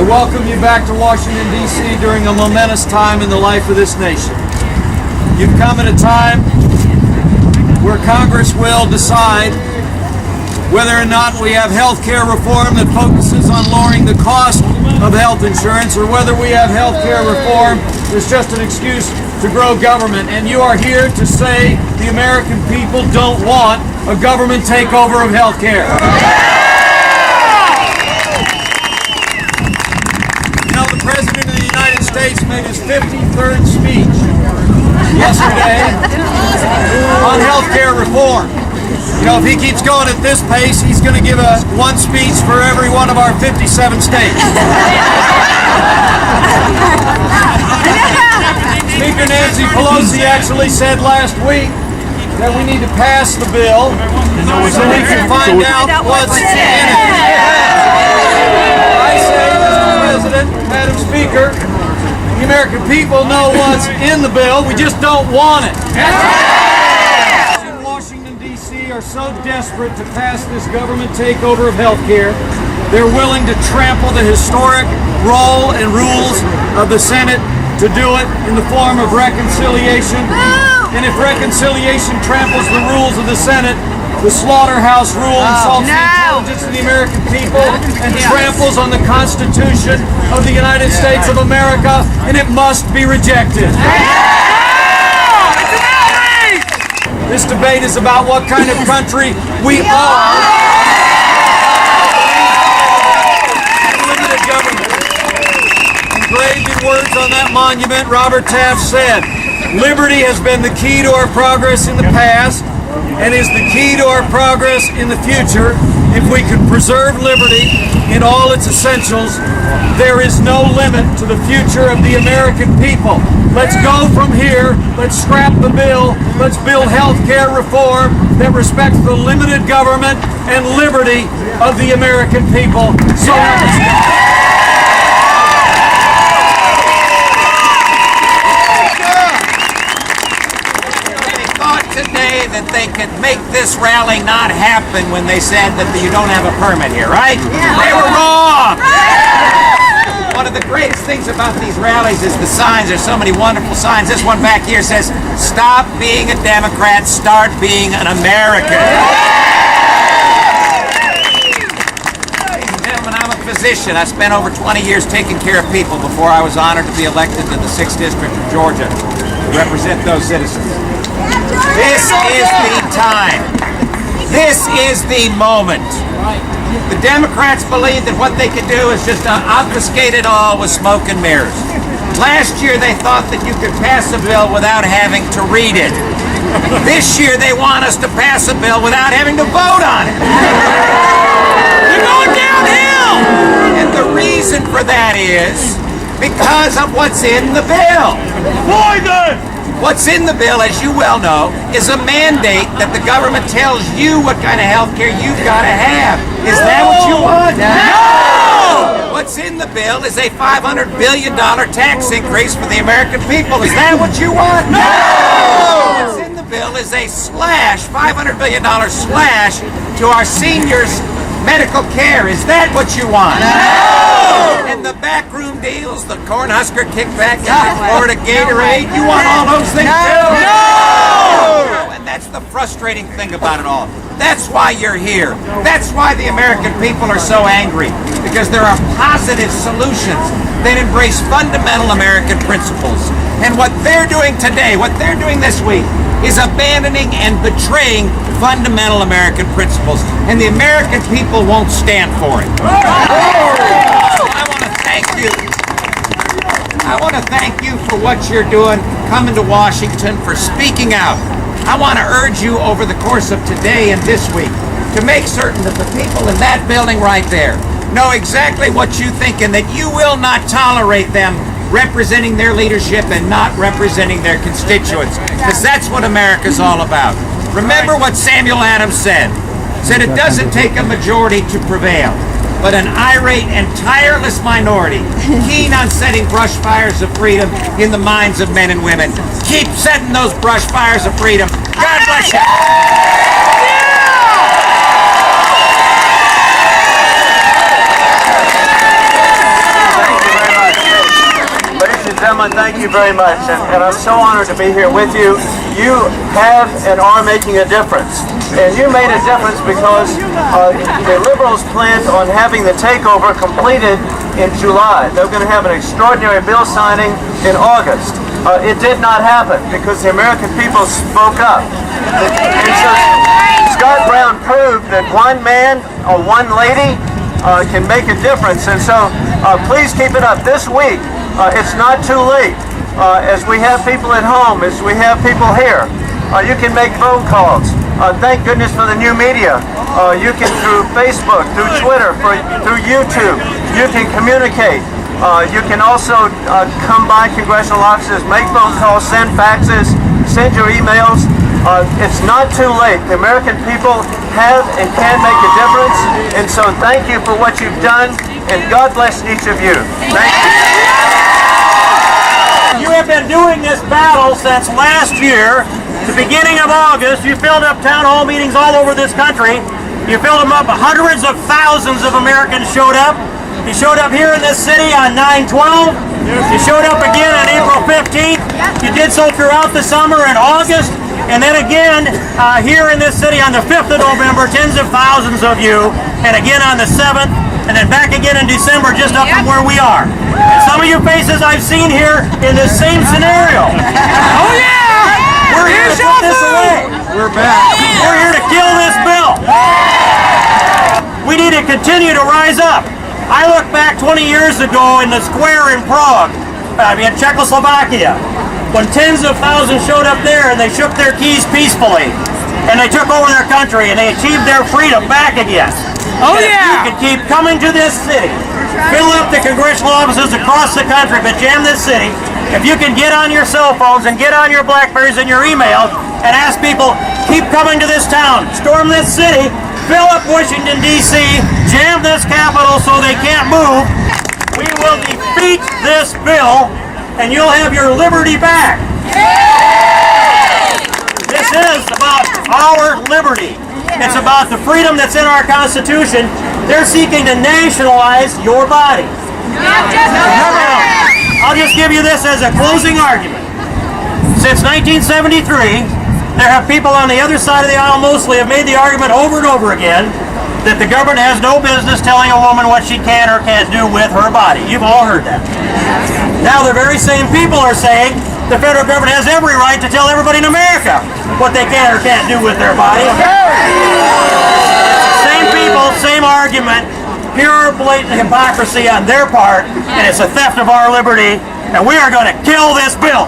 welcome you back to Washington, D.C. during a momentous time in the life of this nation. You've come at a time where Congress will decide whether or not we have health care reform that focuses on lowering the cost of health insurance, or whether we have health care reform that's just an excuse to grow government. And you are here to say the American people don't want a government takeover of health care. The President of the United States made his 53rd speech yesterday on health care reform. You know, if he keeps going at this pace, he's going to give one speech for every one of our 57 states. Speaker Nancy Pelosi actually said last week that we need to pass the bill so we can find out what's in it. I say, Mr. President, Madam Speaker, the American people know what's in the bill, we just don't want it. In Washington, D.C. are so desperate to pass this government takeover of health care, they're willing to trample the historic role and rules of the Senate to do it in the form of reconciliation. And if reconciliation tramples the rules of the Senate, the slaughterhouse rule insults the intelligence of the American people and tramples on the Constitution of the United States of America, and it must be rejected. This debate is about what kind of country we are. Limited government. Engraved in words on that monument, Robert Taft said, "Liberty has been the key to our progress in the past and is the key to our progress in the future. If we can preserve liberty in all its essentials, there is no limit to the future of the American people. Let's go from here. Let's scrap the bill. Let's build health care reform that respects the limited government and liberty of the American people." So help us God. Today that they could make this rally not happen when they said that you don't have a permit here, right? Yeah. They were wrong! One of the greatest things about these rallies is the signs. There's so many wonderful signs. This one back here says, "Stop being a Democrat, start being an American." Ladies and gentlemen, I'm a physician. I spent over 20 years taking care of people before I was honored to be elected to the 6th District of Georgia to represent those citizens. This is the time. This is the moment. The Democrats believe that what they could do is just obfuscate it all with smoke and mirrors. Last year they thought that you could pass a bill without having to read it. This year they want us to pass a bill without having to vote on it. You're going downhill! And the reason for that is because of what's in the bill. Why then? What's in the bill, as you well know, is a mandate that the government tells you what kind of health care you've got to have. Is that what you want? No! What's in the bill is a $500 billion tax increase for the American people. Is that what you want? No! What's in the bill is a $500 billion slash to our seniors' medical care. Is that what you want? No! And the backroom deals, the Cornhusker kickback, and the Florida Gatorade, you want all those things too? No! And that's the frustrating thing about it all. That's why you're here. That's why the American people are so angry. Because there are positive solutions that embrace fundamental American principles. And what they're doing today, what they're doing this week, is abandoning and betraying fundamental American principles. And the American people won't stand for it. I want to thank you for what you're doing, coming to Washington, for speaking out. I want to urge you over the course of today and this week to make certain that the people in that building right there know exactly what you think and that you will not tolerate them representing their leadership and not representing their constituents, because that's what America's all about. Remember what Samuel Adams said it doesn't take a majority to prevail, but an irate and tireless minority, keen on setting brush fires of freedom in the minds of men and women. Keep setting those brush fires of freedom. God bless you. gentlemen, thank you very much, and I'm so honored to be here with you. You have and are making a difference, and you made a difference because the Liberals planned on having the takeover completed in July. They're going to have an extraordinary bill signing in August. It did not happen because the American people spoke up. And so Scott Brown proved that one man or one lady can make a difference, and so please keep it up. This week, it's not too late. As we have people at home, as we have people here, you can make phone calls. Thank goodness for the new media. You can, through Facebook, through Twitter, through YouTube, you can communicate. You can also come by congressional offices, make phone calls, send faxes, send your emails. It's not too late. The American people have and can make a difference, and so thank you for what you've done, and God bless each of you. Thank you. You have been doing this battle since last year, the beginning of August. You filled up town hall meetings all over this country. You filled them up. Hundreds of thousands of Americans showed up. You showed up here in this city on 9/12. You showed up again on April 15th. You did so throughout the summer in August. And then again, here in this city on the 5th of November, tens of thousands of you. And again on the 7th. And then back again in December, just up from where we are. And some of you faces I've seen here in this same scenario. Oh yeah! We're here to put this away. We're back. We're here to kill this bill. We need to continue to rise up. I look back 20 years ago in the square in Prague, in Czechoslovakia, when tens of thousands showed up there and they shook their keys peacefully. And they took over their country and they achieved their freedom back again. Oh yeah! You can keep coming to this city, fill up the congressional offices across the country, but jam this city. If you can get on your cell phones and get on your Blackberries and your emails and ask people, keep coming to this town, storm this city, fill up Washington, D.C., jam this Capitol so they can't move, we will defeat this bill and you'll have your liberty back. This is about our liberty. It's about the freedom that's in our Constitution. They're seeking to nationalize your body. I'll just give you this as a closing argument. Since 1973, there have people on the other side of the aisle mostly have made the argument over and over again that the government has no business telling a woman what she can or can't do with her body. You've all heard that. Now the very same people are saying the federal government has every right to tell everybody in America what they can or can't do with their body. Same people, same argument, pure blatant hypocrisy on their part, and it's a theft of our liberty, and we are going to kill this bill.